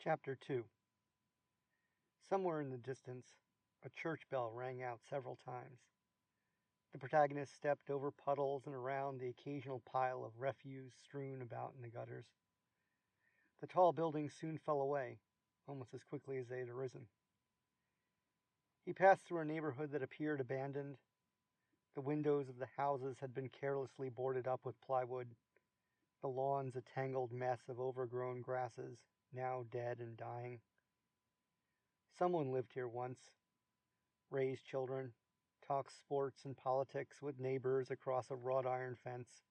Chapter 2. Somewhere in the distance, a church bell rang out several times. The protagonist stepped over puddles and around the occasional pile of refuse strewn about in the gutters. The tall buildings soon fell away, almost as quickly as they had arisen. He passed through a neighborhood that appeared abandoned. The windows of the houses had been carelessly boarded up with plywood, the lawns a tangled mess of overgrown grasses, now dead and dying. Someone lived here once, raised children, talked sports and politics with neighbors across a wrought iron fence,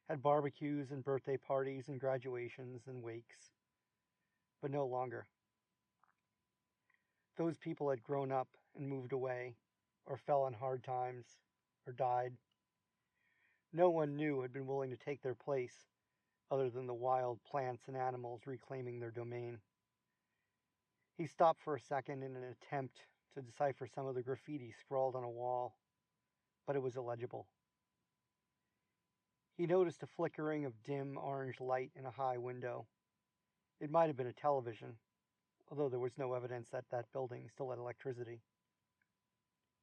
had barbecues and birthday parties and graduations and wakes, but no longer. Those people had grown up and moved away, or fell on hard times, or died. No one new had been willing to take their place, other than the wild plants and animals reclaiming their domain. He stopped for a second in an attempt to decipher some of the graffiti scrawled on a wall, but it was illegible. He noticed a flickering of dim orange light in a high window. It might have been a television, although there was no evidence that that building still had electricity.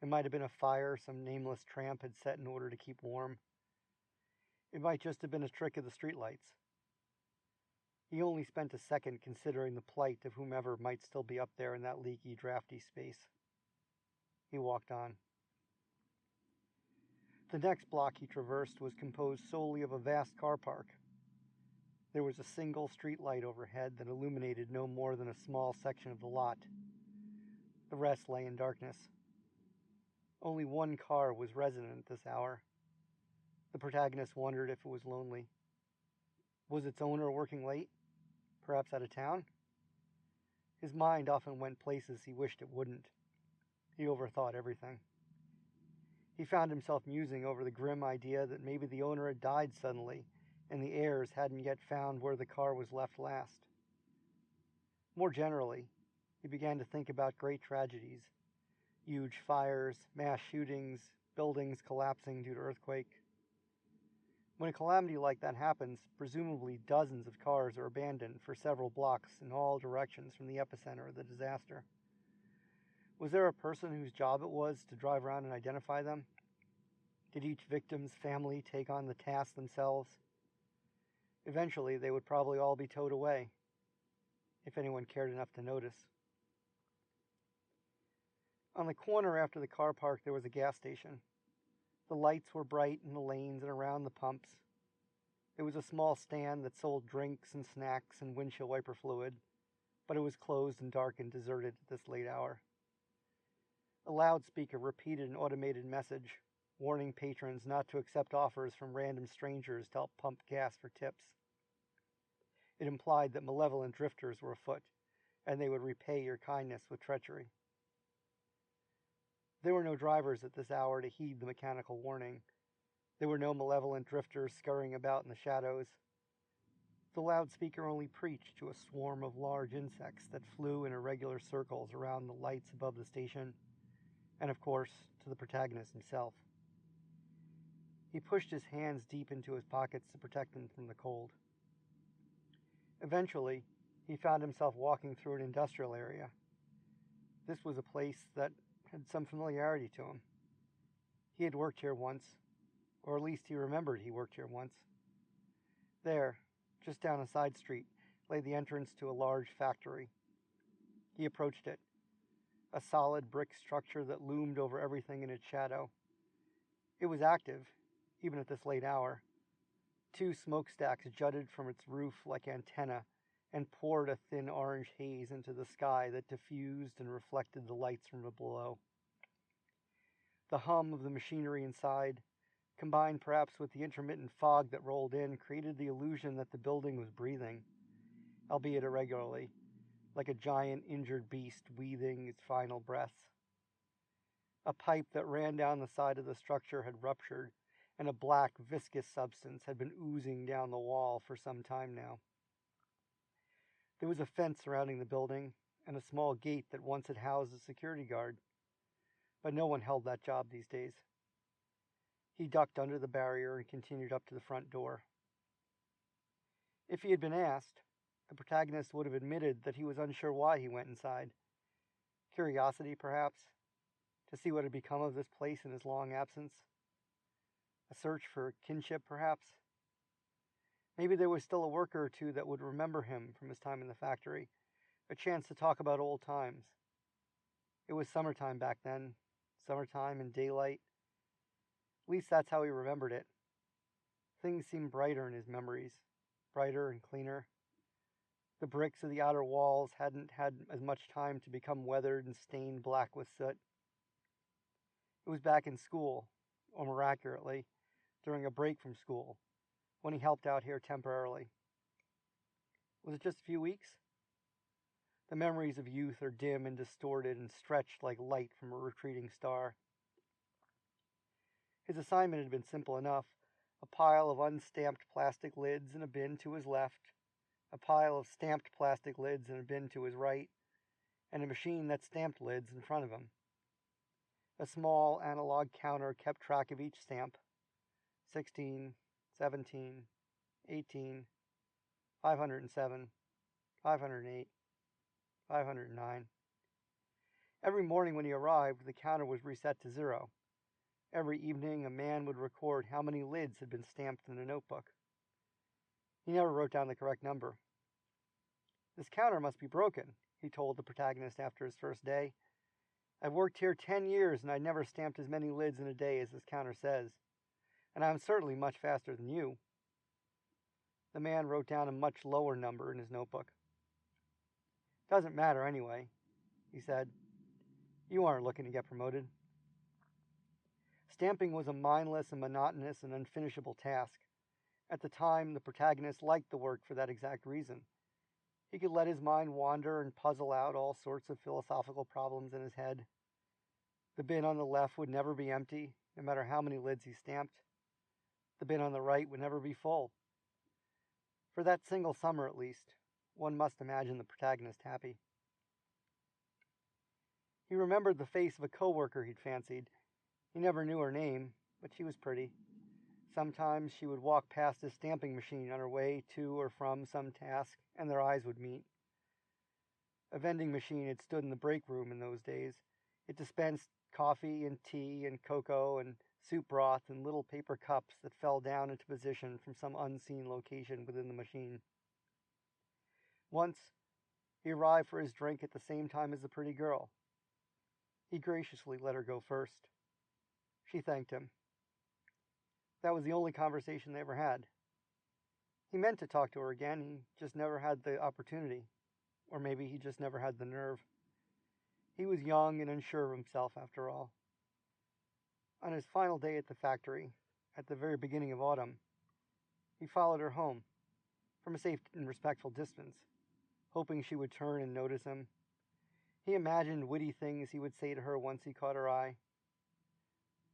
It might have been a fire some nameless tramp had set in order to keep warm. It might just have been a trick of the streetlights. He only spent a second considering the plight of whomever might still be up there in that leaky, drafty space. He walked on. The next block he traversed was composed solely of a vast car park. There was a single street light overhead that illuminated no more than a small section of the lot. The rest lay in darkness. Only one car was resident at this hour. The protagonist wondered if it was lonely. Was its owner working late? Perhaps out of town? His mind often went places he wished it wouldn't. He overthought everything. He found himself musing over the grim idea that maybe the owner had died suddenly, and the heirs hadn't yet found where the car was left last. More generally, he began to think about great tragedies, huge fires, mass shootings, buildings collapsing due to earthquake. When a calamity like that happens, presumably dozens of cars are abandoned for several blocks in all directions from the epicenter of the disaster. Was there a person whose job it was to drive around and identify them? Did each victim's family take on the task themselves? Eventually, they would probably all be towed away, if anyone cared enough to notice. On the corner after the car park, there was a gas station. The lights were bright in the lanes and around the pumps. There was a small stand that sold drinks and snacks and windshield wiper fluid, but it was closed and dark and deserted at this late hour. A loudspeaker repeated an automated message, warning patrons not to accept offers from random strangers to help pump gas for tips. It implied that malevolent drifters were afoot, and they would repay your kindness with treachery. There were no drivers at this hour to heed the mechanical warning. There were no malevolent drifters scurrying about in the shadows. The loudspeaker only preached to a swarm of large insects that flew in irregular circles around the lights above the station, and of course, to the protagonist himself. He pushed his hands deep into his pockets to protect them from the cold. Eventually, he found himself walking through an industrial area. This was a place that had some familiarity to him. He had worked here once, or at least he remembered he worked here once. There, just down a side street, lay the entrance to a large factory. He approached it, a solid brick structure that loomed over everything in its shadow. It was active, even at this late hour. 2 smokestacks jutted from its roof like antennae and poured a thin orange haze into the sky that diffused and reflected the lights from below. The hum of the machinery inside, combined perhaps with the intermittent fog that rolled in, created the illusion that the building was breathing, albeit irregularly, like a giant injured beast breathing its final breath. A pipe that ran down the side of the structure had ruptured, and a black, viscous substance had been oozing down the wall for some time now. There was a fence surrounding the building, and a small gate that once had housed a security guard. But no one held that job these days. He ducked under the barrier and continued up to the front door. If he had been asked, the protagonist would have admitted that he was unsure why he went inside. Curiosity, perhaps, to see what had become of this place in his long absence. A search for kinship, perhaps. Maybe there was still a worker or two that would remember him from his time in the factory, a chance to talk about old times. It was summertime back then, summertime and daylight. At least that's how he remembered it. Things seemed brighter in his memories, brighter and cleaner. The bricks of the outer walls hadn't had as much time to become weathered and stained black with soot. It was back in school, or more accurately, during a break from school, when he helped out here temporarily. Was it just a few weeks? The memories of youth are dim and distorted and stretched like light from a retreating star. His assignment had been simple enough: a pile of unstamped plastic lids in a bin to his left, a pile of stamped plastic lids in a bin to his right, and a machine that stamped lids in front of him. A small analog counter kept track of each stamp: 16, 17, 18, 507, 508, 509. Every morning when he arrived, the counter was reset to 0. Every evening, a man would record how many lids had been stamped in a notebook. He never wrote down the correct number. "This counter must be broken," he told the protagonist after his first day. "I've worked here 10 years and I never stamped as many lids in a day as this counter says. And I'm certainly much faster than you." The man wrote down a much lower number in his notebook. "Doesn't matter anyway," he said. "You aren't looking to get promoted." Stamping was a mindless and monotonous and unfinishable task. At the time, the protagonist liked the work for that exact reason. He could let his mind wander and puzzle out all sorts of philosophical problems in his head. The bin on the left would never be empty, no matter how many lids he stamped. The bin on the right would never be full. For that single summer, at least, one must imagine the protagonist happy. He remembered the face of a co-worker he'd fancied. He never knew her name, but she was pretty. Sometimes she would walk past his stamping machine on her way to or from some task, and their eyes would meet. A vending machine had stood in the break room in those days. It dispensed coffee and tea and cocoa and soup broth in little paper cups that fell down into position from some unseen location within the machine. Once, he arrived for his drink at the same time as the pretty girl. He graciously let her go first. She thanked him. That was the only conversation they ever had. He meant to talk to her again, he just never had the opportunity. Or maybe he just never had the nerve. He was young and unsure of himself, after all. On his final day at the factory, at the very beginning of autumn, he followed her home, from a safe and respectful distance, hoping she would turn and notice him. He imagined witty things he would say to her once he caught her eye.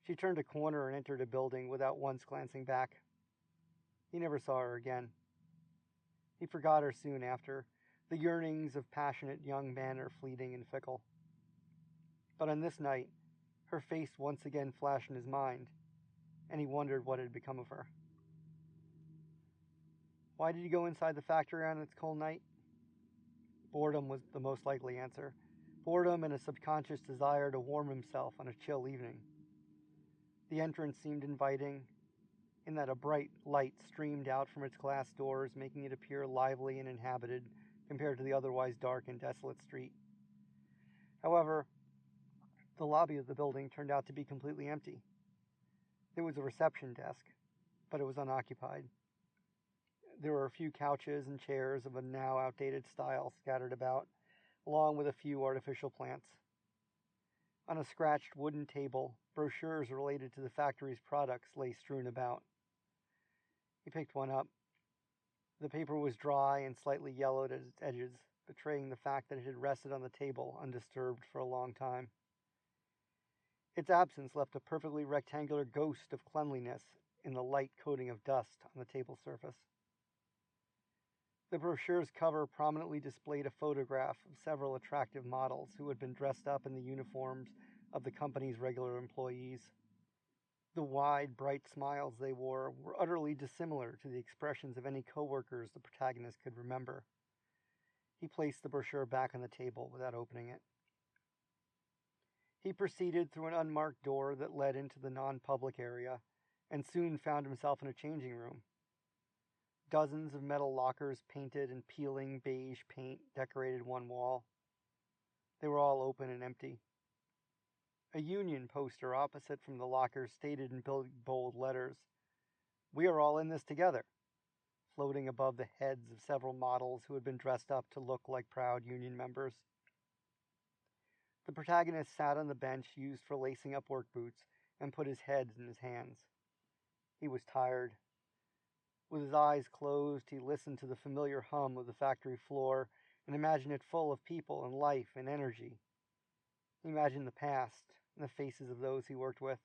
She turned a corner and entered a building without once glancing back. He never saw her again. He forgot her soon after. The yearnings of passionate young men are fleeting and fickle. But on this night, her face once again flashed in his mind, and he wondered what had become of her. Why did he go inside the factory on its cold night? Boredom was the most likely answer. Boredom and a subconscious desire to warm himself on a chill evening. The entrance seemed inviting, in that a bright light streamed out from its glass doors, making it appear lively and inhabited compared to the otherwise dark and desolate street. However, the lobby of the building turned out to be completely empty. There was a reception desk, but it was unoccupied. There were a few couches and chairs of a now outdated style scattered about, along with a few artificial plants. On a scratched wooden table, brochures related to the factory's products lay strewn about. He picked one up. The paper was dry and slightly yellowed at its edges, betraying the fact that it had rested on the table undisturbed for a long time. Its absence left a perfectly rectangular ghost of cleanliness in the light coating of dust on the table surface. The brochure's cover prominently displayed a photograph of several attractive models who had been dressed up in the uniforms of the company's regular employees. The wide, bright smiles they wore were utterly dissimilar to the expressions of any co-workers the protagonist could remember. He placed the brochure back on the table without opening it. He proceeded through an unmarked door that led into the non-public area, and soon found himself in a changing room. Dozens of metal lockers painted in peeling beige paint decorated one wall. They were all open and empty. A union poster opposite from the lockers stated in bold letters, "We are all in this together," floating above the heads of several models who had been dressed up to look like proud union members. The protagonist sat on the bench used for lacing up work boots and put his head in his hands. He was tired. With his eyes closed, he listened to the familiar hum of the factory floor and imagined it full of people and life and energy. He imagined the past and the faces of those he worked with.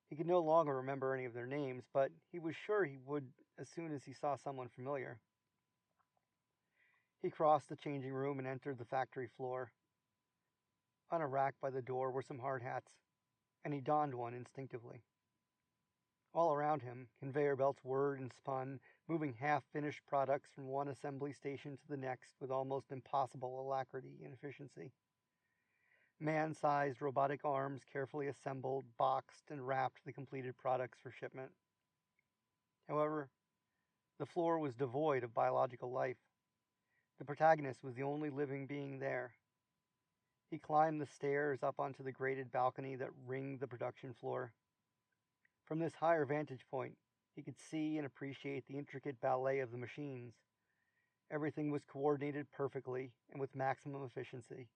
He could no longer remember any of their names, but he was sure he would as soon as he saw someone familiar. He crossed the changing room and entered the factory floor. On a rack by the door were some hard hats, and he donned one instinctively. All around him, conveyor belts whirred and spun, moving half-finished products from one assembly station to the next with almost impossible alacrity and efficiency. Man-sized robotic arms carefully assembled, boxed, and wrapped the completed products for shipment. However, the floor was devoid of biological life. The protagonist was the only living being there. He climbed the stairs up onto the grated balcony that ringed the production floor. From this higher vantage point, he could see and appreciate the intricate ballet of the machines. Everything was coordinated perfectly and with maximum efficiency.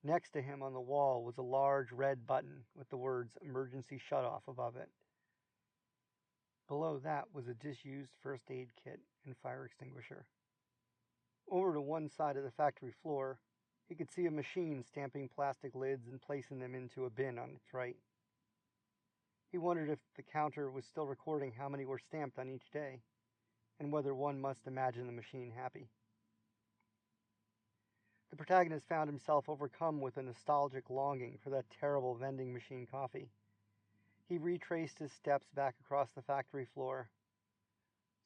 Next to him on the wall was a large red button with the words "Emergency Shutoff" above it. Below that was a disused first aid kit and fire extinguisher. Over to one side of the factory floor, he could see a machine stamping plastic lids and placing them into a bin on its right. He wondered if the counter was still recording how many were stamped on each day, and whether one must imagine the machine happy. The protagonist found himself overcome with a nostalgic longing for that terrible vending machine coffee. He retraced his steps back across the factory floor.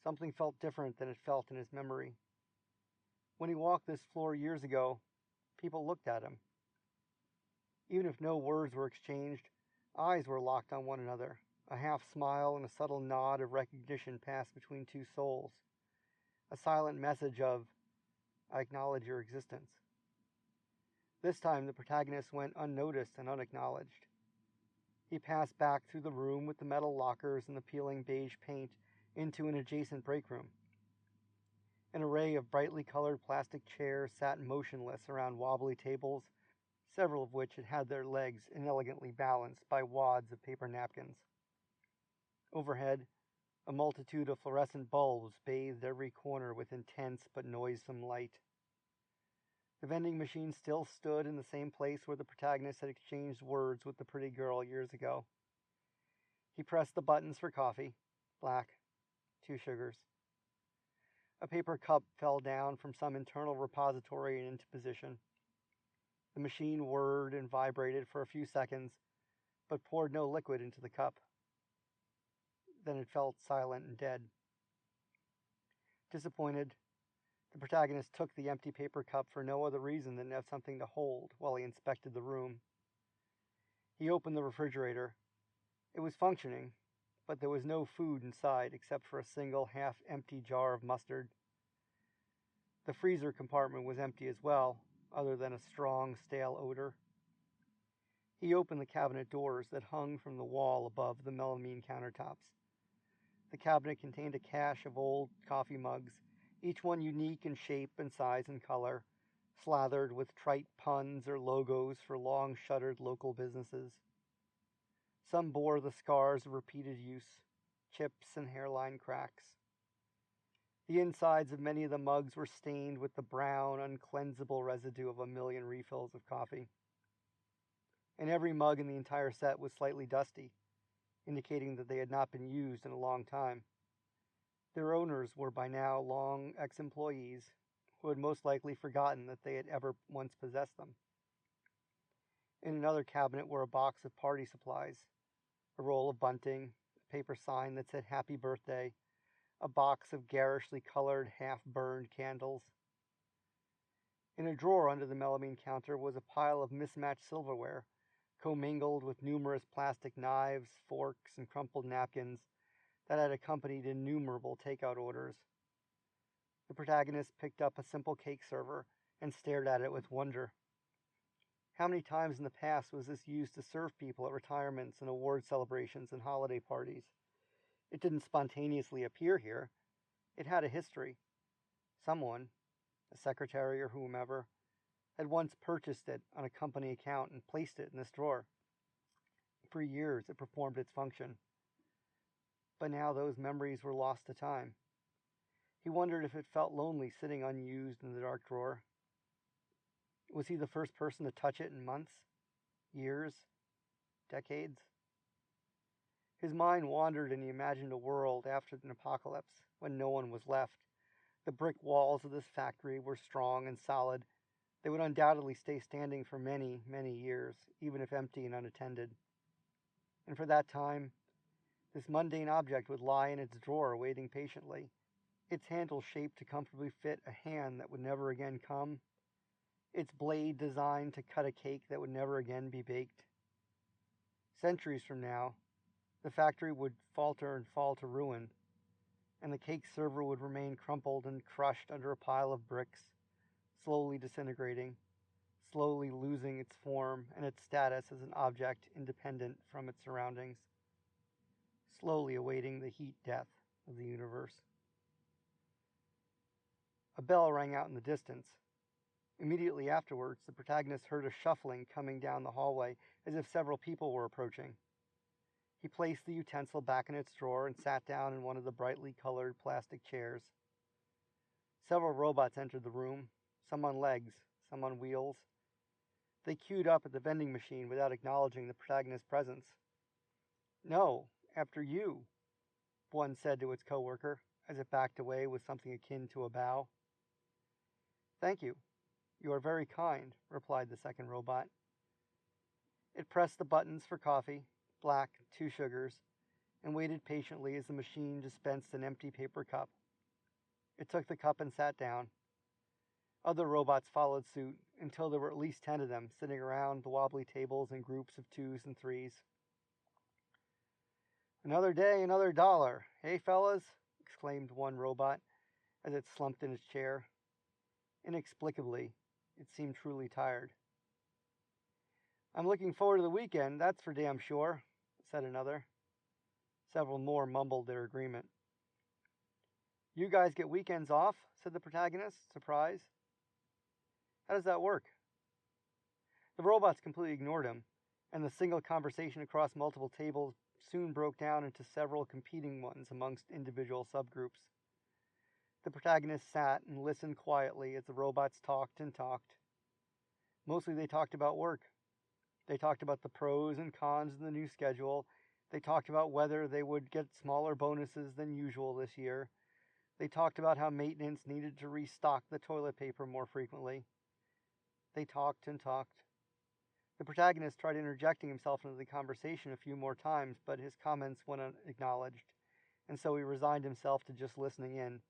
Something felt different than it felt in his memory. When he walked this floor years ago, people looked at him. Even if no words were exchanged, eyes were locked on one another. A half smile and a subtle nod of recognition passed between two souls. A silent message of, "I acknowledge your existence." This time the protagonist went unnoticed and unacknowledged. He passed back through the room with the metal lockers and the peeling beige paint into an adjacent break room. An array of brightly colored plastic chairs sat motionless around wobbly tables, several of which had had their legs inelegantly balanced by wads of paper napkins. Overhead, a multitude of fluorescent bulbs bathed every corner with intense but noisome light. The vending machine still stood in the same place where the protagonist had exchanged words with the pretty girl years ago. He pressed the buttons for coffee. Black. 2 sugars. A paper cup fell down from some internal repository and into position. The machine whirred and vibrated for a few seconds, but poured no liquid into the cup. Then it felt silent and dead. Disappointed, the protagonist took the empty paper cup for no other reason than to have something to hold while he inspected the room. He opened the refrigerator. It was functioning, but there was no food inside except for a single half-empty jar of mustard. The freezer compartment was empty as well, other than a strong, stale odor. He opened the cabinet doors that hung from the wall above the melamine countertops. The cabinet contained a cache of old coffee mugs, each one unique in shape and size and color, slathered with trite puns or logos for long-shuttered local businesses. Some bore the scars of repeated use, chips and hairline cracks. The insides of many of the mugs were stained with the brown, uncleansable residue of a million refills of coffee. And every mug in the entire set was slightly dusty, indicating that they had not been used in a long time. Their owners were by now long ex-employees who had most likely forgotten that they had ever once possessed them. In another cabinet were a box of party supplies, a roll of bunting, a paper sign that said "Happy Birthday," a box of garishly colored, half-burned candles. In a drawer under the melamine counter was a pile of mismatched silverware, commingled with numerous plastic knives, forks, and crumpled napkins that had accompanied innumerable takeout orders. The protagonist picked up a simple cake server and stared at it with wonder. How many times in the past was this used to serve people at retirements and award celebrations and holiday parties? It didn't spontaneously appear here. It had a history. Someone, a secretary or whomever, had once purchased it on a company account and placed it in this drawer. For years it performed its function. But now those memories were lost to time. He wondered if it felt lonely sitting unused in the dark drawer. Was he the first person to touch it in months, years, decades? His mind wandered and he imagined a world after an apocalypse, when no one was left. The brick walls of this factory were strong and solid. They would undoubtedly stay standing for many, many years, even if empty and unattended. And for that time, this mundane object would lie in its drawer waiting patiently, its handle shaped to comfortably fit a hand that would never again come, its blade designed to cut a cake that would never again be baked. Centuries from now, the factory would falter and fall to ruin, and the cake server would remain crumpled and crushed under a pile of bricks, slowly disintegrating, slowly losing its form and its status as an object independent from its surroundings, slowly awaiting the heat death of the universe. A bell rang out in the distance. Immediately afterwards, the protagonist heard a shuffling coming down the hallway, as if several people were approaching. He placed the utensil back in its drawer and sat down in one of the brightly colored plastic chairs. Several robots entered the room, some on legs, some on wheels. They queued up at the vending machine without acknowledging the protagonist's presence. "No, after you," one said to its co-worker, as it backed away with something akin to a bow. "Thank you. You are very kind," replied the second robot. It pressed the buttons for coffee, black, 2 sugars, and waited patiently as the machine dispensed an empty paper cup. It took the cup and sat down. Other robots followed suit until there were at least 10 of them sitting around the wobbly tables in groups of 2s and 3s. "Another day, another dollar, hey fellas?" exclaimed one robot as it slumped in its chair. Inexplicably, it seemed truly tired. "I'm looking forward to the weekend, that's for damn sure," said another. Several more mumbled their agreement. "You guys get weekends off?" said the protagonist, surprised. "How does that work?" The robots completely ignored him, and the single conversation across multiple tables soon broke down into several competing ones amongst individual subgroups. The protagonist sat and listened quietly as the robots talked and talked. Mostly they talked about work. They talked about the pros and cons of the new schedule. They talked about whether they would get smaller bonuses than usual this year. They talked about how maintenance needed to restock the toilet paper more frequently. They talked and talked. The protagonist tried interjecting himself into the conversation a few more times, but his comments went unacknowledged, and so he resigned himself to just listening in,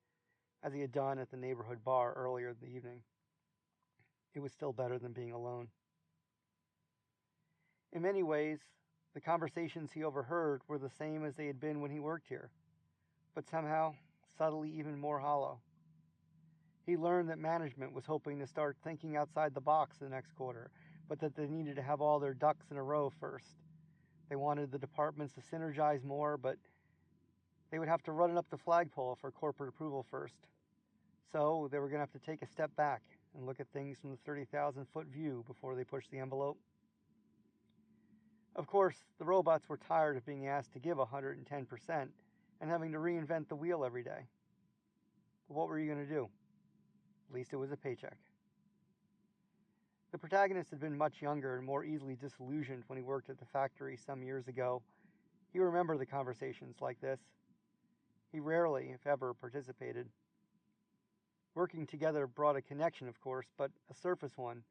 as he had done at the neighborhood bar earlier in the evening. It was still better than being alone. In many ways, the conversations he overheard were the same as they had been when he worked here, but somehow, subtly even more hollow. He learned that management was hoping to start thinking outside the box the next quarter, but that they needed to have all their ducks in a row first. They wanted the departments to synergize more, but they would have to run it up the flagpole for corporate approval first. So they were going to have to take a step back and look at things from the 30,000-foot view before they pushed the envelope. Of course, the robots were tired of being asked to give 110% and having to reinvent the wheel every day. But what were you going to do? At least it was a paycheck. The protagonist had been much younger and more easily disillusioned when he worked at the factory some years ago. He remembered the conversations like this. He rarely, if ever, participated. Working together brought a connection, of course, but a surface one,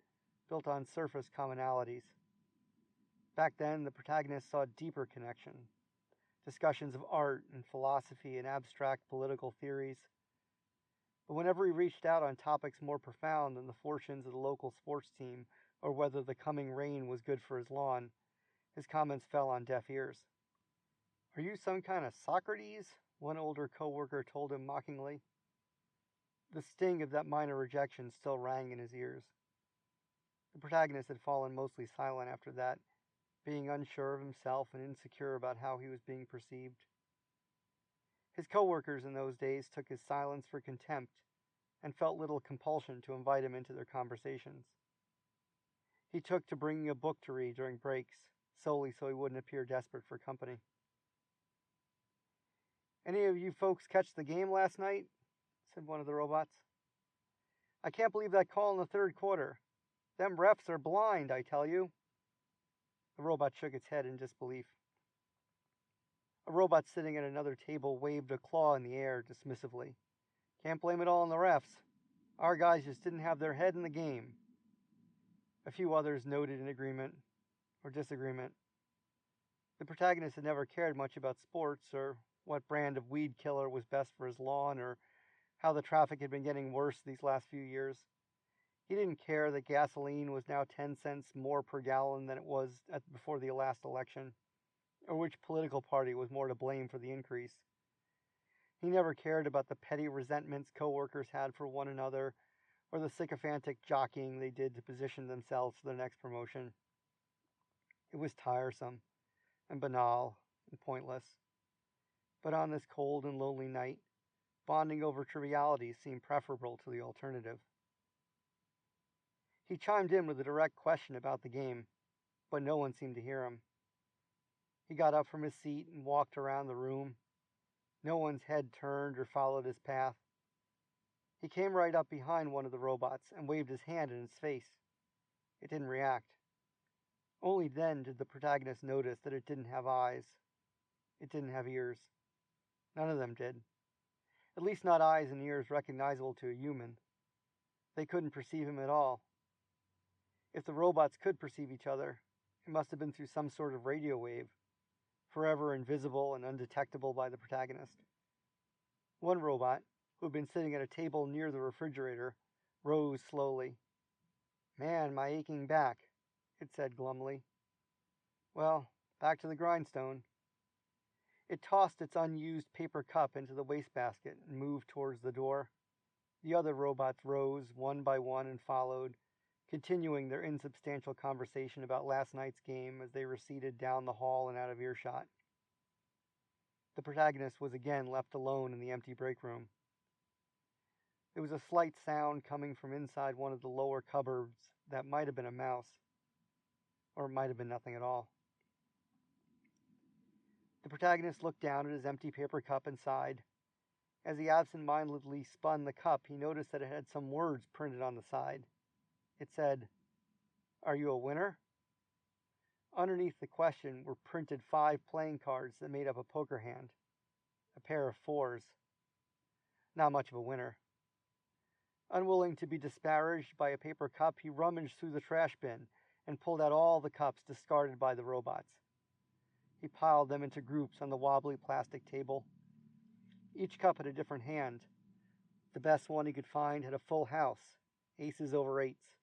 built on surface commonalities. Back then, the protagonist saw a deeper connection. Discussions of art and philosophy and abstract political theories. But whenever he reached out on topics more profound than the fortunes of the local sports team or whether the coming rain was good for his lawn, his comments fell on deaf ears. "Are you some kind of Socrates?" one older co-worker told him mockingly. The sting of that minor rejection still rang in his ears. The protagonist had fallen mostly silent after that, being unsure of himself and insecure about how he was being perceived. His co-workers in those days took his silence for contempt and felt little compulsion to invite him into their conversations. He took to bringing a book to read during breaks, solely so he wouldn't appear desperate for company. "Any of you folks catch the game last night?" said one of the robots. "I can't believe that call in the third quarter. Them refs are blind, I tell you." The robot shook its head in disbelief. A robot sitting at another table waved a claw in the air dismissively. "Can't blame it all on the refs. Our guys just didn't have their head in the game." A few others noted in agreement or disagreement. The protagonist had never cared much about sports, or what brand of weed killer was best for his lawn, or how the traffic had been getting worse these last few years. He didn't care that gasoline was now 10 cents more per gallon than it was before the last election, or which political party was more to blame for the increase. He never cared about the petty resentments co-workers had for one another, or the sycophantic jockeying they did to position themselves for their next promotion. It was tiresome, and banal, and pointless. But on this cold and lonely night, bonding over trivialities seemed preferable to the alternative. He chimed in with a direct question about the game, but no one seemed to hear him. He got up from his seat and walked around the room. No one's head turned or followed his path. He came right up behind one of the robots and waved his hand in its face. It didn't react. Only then did the protagonist notice that it didn't have eyes. It didn't have ears. None of them did. At least not eyes and ears recognizable to a human. They couldn't perceive him at all. If the robots could perceive each other, it must have been through some sort of radio wave, forever invisible and undetectable by the protagonist. One robot, who had been sitting at a table near the refrigerator, rose slowly. "Man, my aching back," it said glumly. "Well, back to the grindstone." It tossed its unused paper cup into the wastebasket and moved towards the door. The other robots rose one by one and followed, continuing their insubstantial conversation about last night's game as they receded down the hall and out of earshot. The protagonist was again left alone in the empty break room. There was a slight sound coming from inside one of the lower cupboards that might have been a mouse, or it might have been nothing at all. The protagonist looked down at his empty paper cup and sighed. As he absent-mindedly spun the cup, he noticed that it had some words printed on the side. It said, "Are you a winner?" Underneath the question were printed 5 playing cards that made up a poker hand. A pair of 4s. Not much of a winner. Unwilling to be disparaged by a paper cup, he rummaged through the trash bin and pulled out all the cups discarded by the robots. He piled them into groups on the wobbly plastic table. Each cup had a different hand. The best one he could find had a full house, aces over 8s.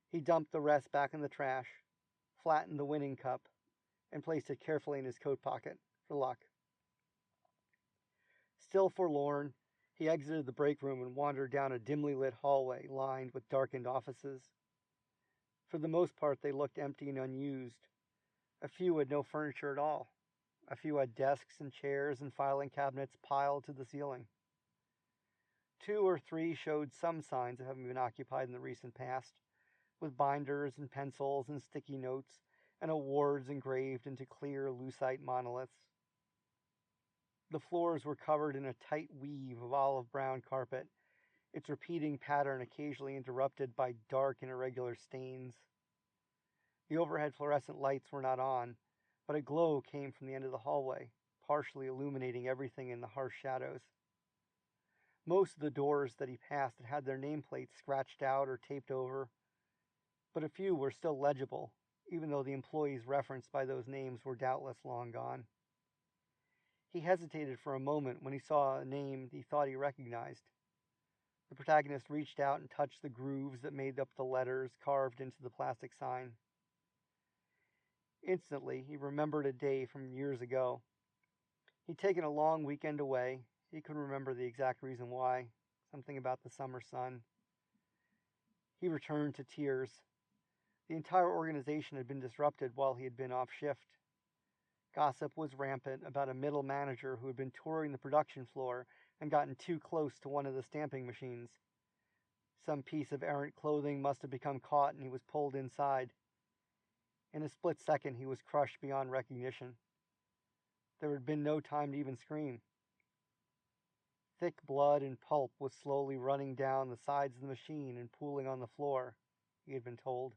He dumped the rest back in the trash, flattened the winning cup, and placed it carefully in his coat pocket, for luck. Still forlorn, he exited the break room and wandered down a dimly lit hallway lined with darkened offices. For the most part, they looked empty and unused. A few had no furniture at all. A few had desks and chairs and filing cabinets piled to the ceiling. 2 or 3 showed some signs of having been occupied in the recent past, with binders and pencils and sticky notes and awards engraved into clear lucite monoliths. The floors were covered in a tight weave of olive-brown carpet, its repeating pattern occasionally interrupted by dark and irregular stains. The overhead fluorescent lights were not on, but a glow came from the end of the hallway, partially illuminating everything in the harsh shadows. Most of the doors that he passed had their nameplates scratched out or taped over, but a few were still legible, even though the employees referenced by those names were doubtless long gone. He hesitated for a moment when he saw a name he thought he recognized. The protagonist reached out and touched the grooves that made up the letters carved into the plastic sign. Instantly, he remembered a day from years ago. He'd taken a long weekend away. He couldn't remember the exact reason why. Something about the summer sun. He returned to tears. The entire organization had been disrupted while he had been off shift. Gossip was rampant about a middle manager who had been touring the production floor and gotten too close to one of the stamping machines. Some piece of errant clothing must have become caught and he was pulled inside. In a split second, he was crushed beyond recognition. There had been no time to even scream. Thick blood and pulp was slowly running down the sides of the machine and pooling on the floor, he had been told.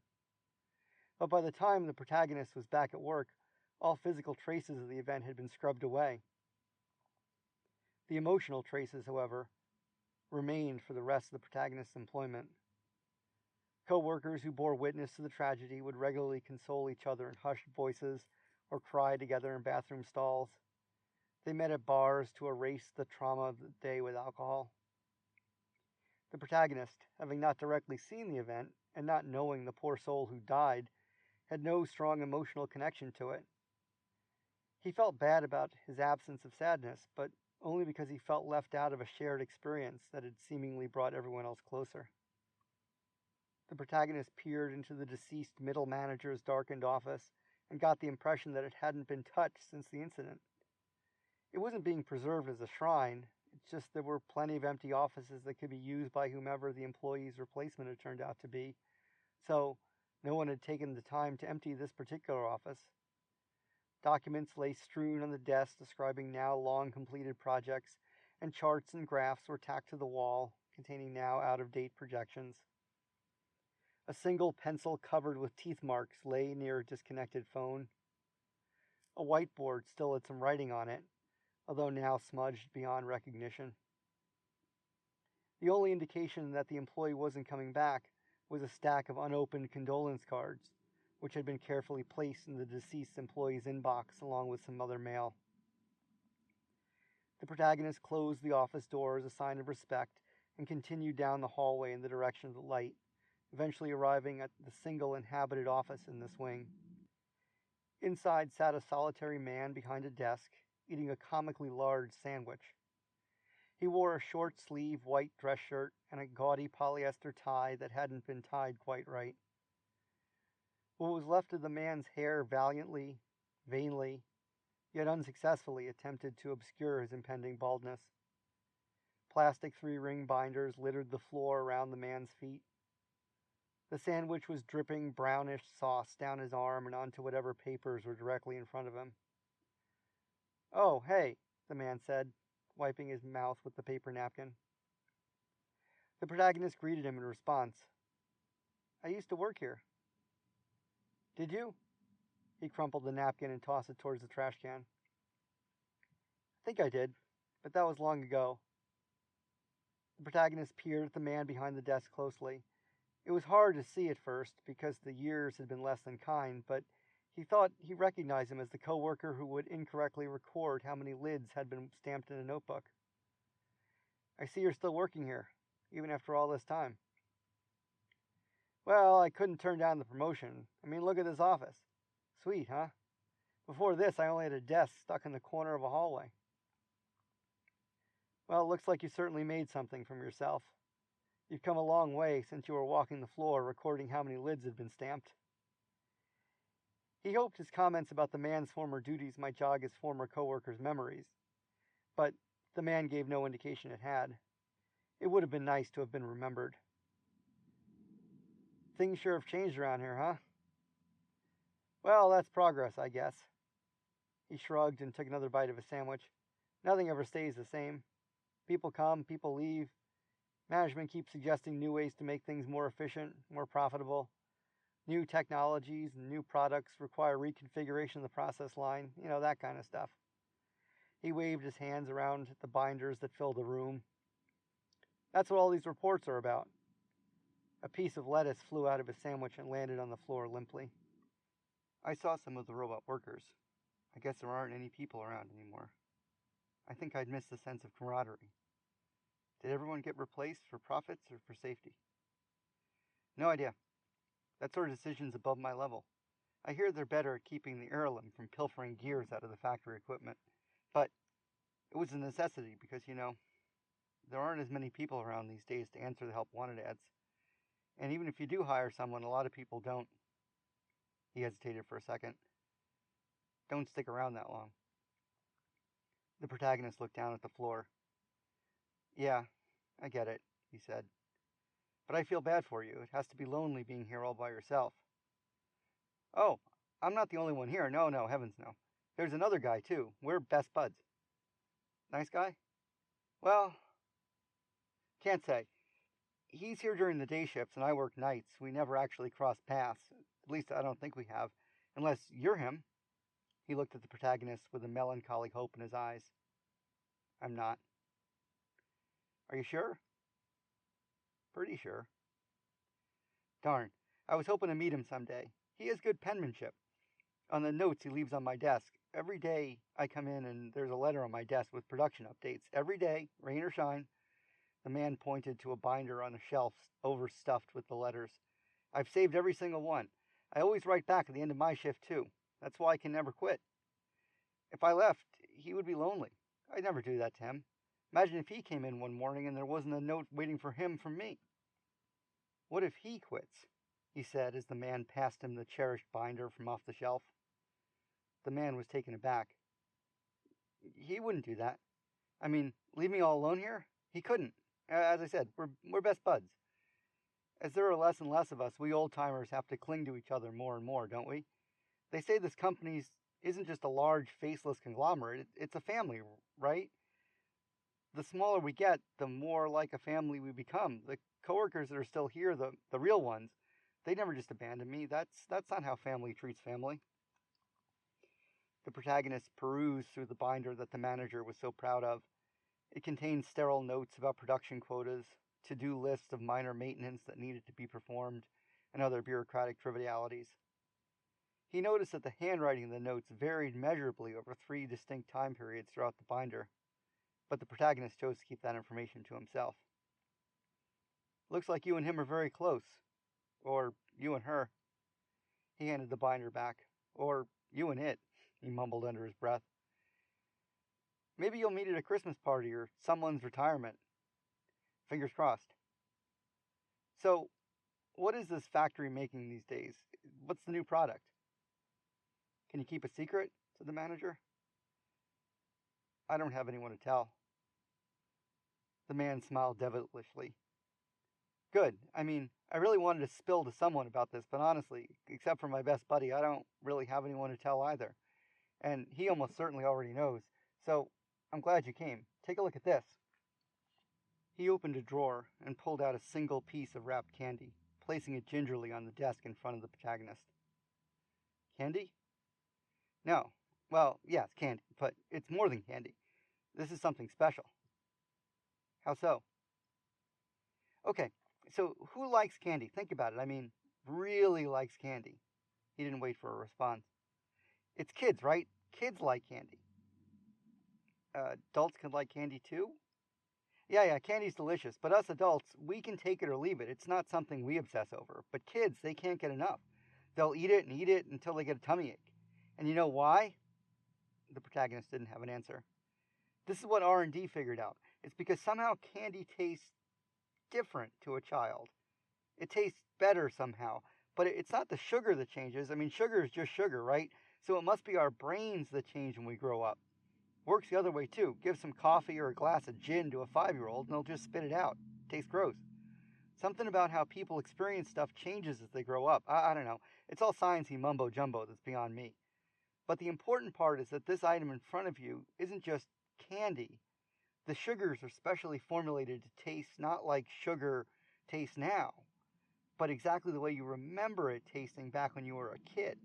But by the time the protagonist was back at work, all physical traces of the event had been scrubbed away. The emotional traces, however, remained for the rest of the protagonist's employment. Co-workers who bore witness to the tragedy would regularly console each other in hushed voices or cry together in bathroom stalls. They met at bars to erase the trauma of the day with alcohol. The protagonist, having not directly seen the event and not knowing the poor soul who died, had no strong emotional connection to it. He felt bad about his absence of sadness, but only because he felt left out of a shared experience that had seemingly brought everyone else closer. The protagonist peered into the deceased middle manager's darkened office and got the impression that it hadn't been touched since the incident. It wasn't being preserved as a shrine, it's just there were plenty of empty offices that could be used by whomever the employee's replacement had turned out to be, so no one had taken the time to empty this particular office. Documents lay strewn on the desk describing now long-completed projects, and charts and graphs were tacked to the wall, containing now out-of-date projections. A single pencil covered with teeth marks lay near a disconnected phone. A whiteboard still had some writing on it, although now smudged beyond recognition. The only indication that the employee wasn't coming back was a stack of unopened condolence cards, which had been carefully placed in the deceased employee's inbox along with some other mail. The protagonist closed the office door as a sign of respect and continued down the hallway in the direction of the light, eventually arriving at the single inhabited office in this wing. Inside sat a solitary man behind a desk, eating a comically large sandwich. He wore a short-sleeved white dress shirt and a gaudy polyester tie that hadn't been tied quite right. What was left of the man's hair valiantly, vainly, yet unsuccessfully attempted to obscure his impending baldness. Plastic three-ring binders littered the floor around the man's feet. The sandwich was dripping brownish sauce down his arm and onto whatever papers were directly in front of him. "Oh, hey," the man said, wiping his mouth with the paper napkin. The protagonist greeted him in response. "I used to work here." "Did you?" He crumpled the napkin and tossed it towards the trash can. "I think I did, but that was long ago." The protagonist peered at the man behind the desk closely. It was hard to see at first because the years had been less than kind, but he thought he recognized him as the co-worker who would incorrectly record how many lids had been stamped in a notebook. "I see you're still working here, even after all this time." "Well, I couldn't turn down the promotion. I mean, look at this office. Sweet, huh? Before this, I only had a desk stuck in the corner of a hallway." "Well, it looks like you certainly made something from yourself. You've come a long way since you were walking the floor recording how many lids had been stamped." He hoped his comments about the man's former duties might jog his former co-worker's memories, but the man gave no indication it had. It would have been nice to have been remembered. "Things sure have changed around here, huh?" "Well, that's progress, I guess." He shrugged and took another bite of his sandwich. "Nothing ever stays the same. People come, people leave. Management keeps suggesting new ways to make things more efficient, more profitable. New technologies and new products require reconfiguration of the process line, that kind of stuff." He waved his hands around at the binders that filled the room. "That's what all these reports are about." A piece of lettuce flew out of his sandwich and landed on the floor limply. "I saw some of the robot workers. I guess there aren't any people around anymore. I think I'd miss the sense of camaraderie. Did everyone get replaced for profits or for safety? No idea. That sort of decision's above my level. I hear they're better at keeping the heirloom from pilfering gears out of the factory equipment. But it was a necessity because, there aren't as many people around these days to answer the help wanted ads. And even if you do hire someone, a lot of people don't. He hesitated for a second. Don't stick around that long. The protagonist looked down at the floor. Yeah, I get it, he said. But I feel bad for you. It has to be lonely being here all by yourself. Oh, I'm not the only one here. No, heavens no. There's another guy, too. We're best buds. Nice guy? Well, can't say. He's here during the day shifts and I work nights. We never actually cross paths. At least I don't think we have. Unless you're him. He looked at the protagonist with a melancholy hope in his eyes. I'm not. Are you sure? Pretty sure. Darn, I was hoping to meet him someday. He has good penmanship. On the notes he leaves on my desk, every day I come in and there's a letter on my desk with production updates. Every day, rain or shine. The man pointed to a binder on a shelf overstuffed with the letters. I've saved every single one. I always write back at the end of my shift too. That's why I can never quit. If I left, he would be lonely. I'd never do that to him. Imagine if he came in one morning and there wasn't a note waiting for him from me. What if he quits? He said as the man passed him the cherished binder from off the shelf. The man was taken aback. He wouldn't do that. I mean, leave me all alone here? He couldn't. As I said, we're best buds. As there are less and less of us, we old-timers have to cling to each other more and more, don't we? They say this company isn't just a large, faceless conglomerate. It's a family, right? The smaller we get, the more like a family we become. The coworkers that are still here, the real ones, they never just abandon me. That's not how family treats family. The protagonist perused through the binder that the manager was so proud of. It contained sterile notes about production quotas, to-do lists of minor maintenance that needed to be performed, and other bureaucratic trivialities. He noticed that the handwriting of the notes varied measurably over 3 distinct time periods throughout the binder, but the protagonist chose to keep that information to himself. Looks like you and him are very close. Or you and her. He handed the binder back. Or you and it, he mumbled under his breath. Maybe you'll meet at a Christmas party or someone's retirement. Fingers crossed. So, what is this factory making these days? What's the new product? Can you keep a secret? Said the manager. I don't have anyone to tell. The man smiled devilishly. Good. I mean, I really wanted to spill to someone about this, but honestly, except for my best buddy, I don't really have anyone to tell either. And he almost certainly already knows. So, I'm glad you came. Take a look at this. He opened a drawer and pulled out a single piece of wrapped candy, placing it gingerly on the desk in front of the protagonist. Candy? No. Well, yeah, it's candy, but it's more than candy. This is something special. How so? Okay, so who likes candy? Think about it. I mean, really likes candy. He didn't wait for a response. It's kids, right? Kids like candy. Adults can like candy too? Yeah, candy's delicious, but us adults, we can take it or leave it. It's not something we obsess over. But kids, they can't get enough. They'll eat it until they get a tummy ache. And you know why? The protagonist didn't have an answer. This is what R&D figured out. It's because somehow candy tastes different to a child. It tastes better somehow. But it's not the sugar that changes. I mean, sugar is just sugar, right? So it must be our brains that change when we grow up. Works the other way too. Give some coffee or a glass of gin to a 5-year-old and they'll just spit it out. Tastes gross. Something about how people experience stuff changes as they grow up. I don't know. It's all sciencey mumbo-jumbo that's beyond me. But the important part is that this item in front of you isn't just candy. The sugars are specially formulated to taste not like sugar tastes now, but exactly the way you remember it tasting back when you were a kid.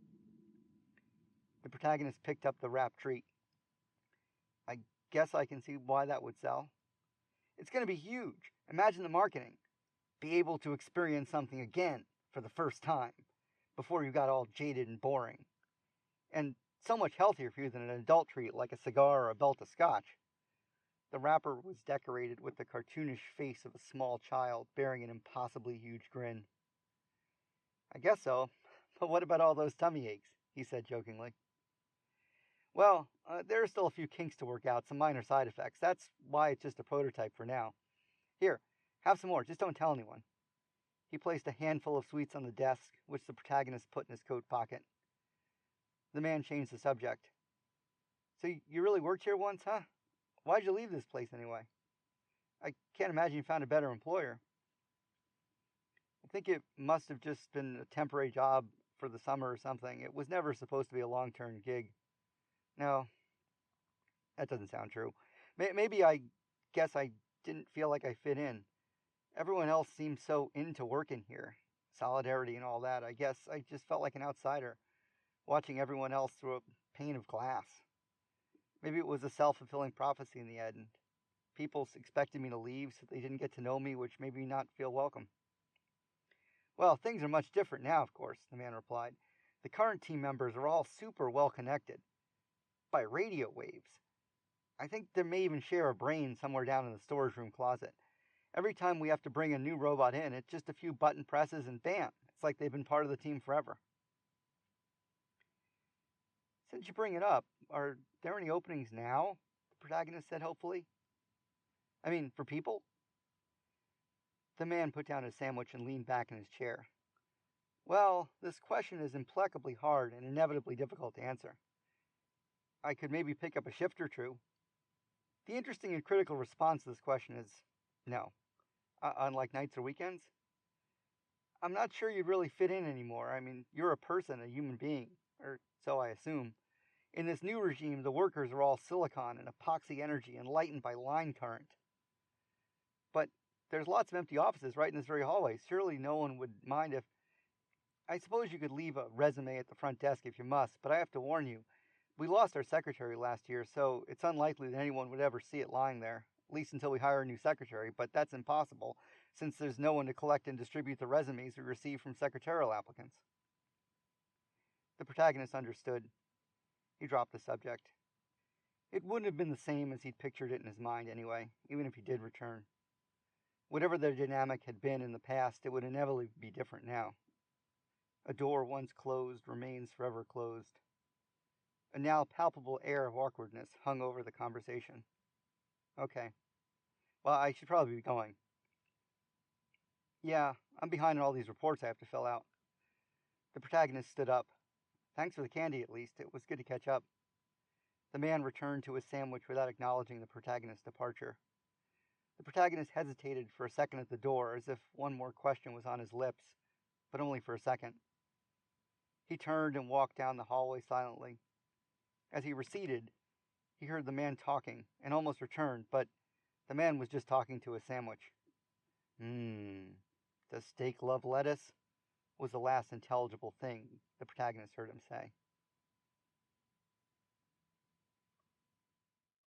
The protagonist picked up the wrapped treat. I guess I can see why that would sell. It's going to be huge. Imagine the marketing. Be able to experience something again for the first time before you got all jaded and boring. And so much healthier for you than an adult treat like a cigar or a belt of scotch. The wrapper was decorated with the cartoonish face of a small child bearing an impossibly huge grin. I guess so, but what about all those tummy aches? He said jokingly. Well, there are still a few kinks to work out, some minor side effects. That's why it's just a prototype for now. Here, have some more, just don't tell anyone. He placed a handful of sweets on the desk, which the protagonist put in his coat pocket. The man changed the subject. So you really worked here once, huh? Why'd you leave this place anyway? I can't imagine you found a better employer. I think it must have just been a temporary job for the summer or something. It was never supposed to be a long-term gig. No, that doesn't sound true. Maybe I guess I didn't feel like I fit in. Everyone else seemed so into working here. Solidarity and all that. I guess I just felt like an outsider, watching everyone else through a pane of glass. Maybe it was a self-fulfilling prophecy in the end. People expected me to leave so they didn't get to know me, which made me not feel welcome. Well, things are much different now, of course, the man replied. The current team members are all super well connected. By radio waves. I think they may even share a brain somewhere down in the storage room closet. Every time we have to bring a new robot in, it's just a few button presses and bam, it's like they've been part of the team forever. Since you bring it up, are there any openings now? The protagonist said hopefully. I mean, for people? The man put down his sandwich and leaned back in his chair. Well, this question is implacably hard and inevitably difficult to answer. I could maybe pick up a shift or two. The interesting and critical response to this question is no. Unlike nights or weekends? I'm not sure you'd really fit in anymore. I mean, you're a person, a human being, or so I assume. In this new regime, the workers are all silicon and epoxy energy enlightened by line current. But there's lots of empty offices right in this very hallway. Surely no one would mind if... I suppose you could leave a resume at the front desk if you must, but I have to warn you, we lost our secretary last year, so it's unlikely that anyone would ever see it lying there, at least until we hire a new secretary, but that's impossible, since there's no one to collect and distribute the resumes we receive from secretarial applicants. The protagonist understood. He dropped the subject. It wouldn't have been the same as he'd pictured it in his mind anyway, even if he did return. Whatever their dynamic had been in the past, it would inevitably be different now. A door once closed remains forever closed. A now palpable air of awkwardness hung over the conversation. Okay. Well, I should probably be going. Yeah, I'm behind on all these reports I have to fill out. The protagonist stood up. Thanks for the candy, at least. It was good to catch up. The man returned to his sandwich without acknowledging the protagonist's departure. The protagonist hesitated for a second at the door, as if one more question was on his lips, but only for a second. He turned and walked down the hallway silently. As he receded, he heard the man talking, and almost returned, but the man was just talking to his sandwich. Does steak love lettuce? Was the last intelligible thing the protagonist heard him say.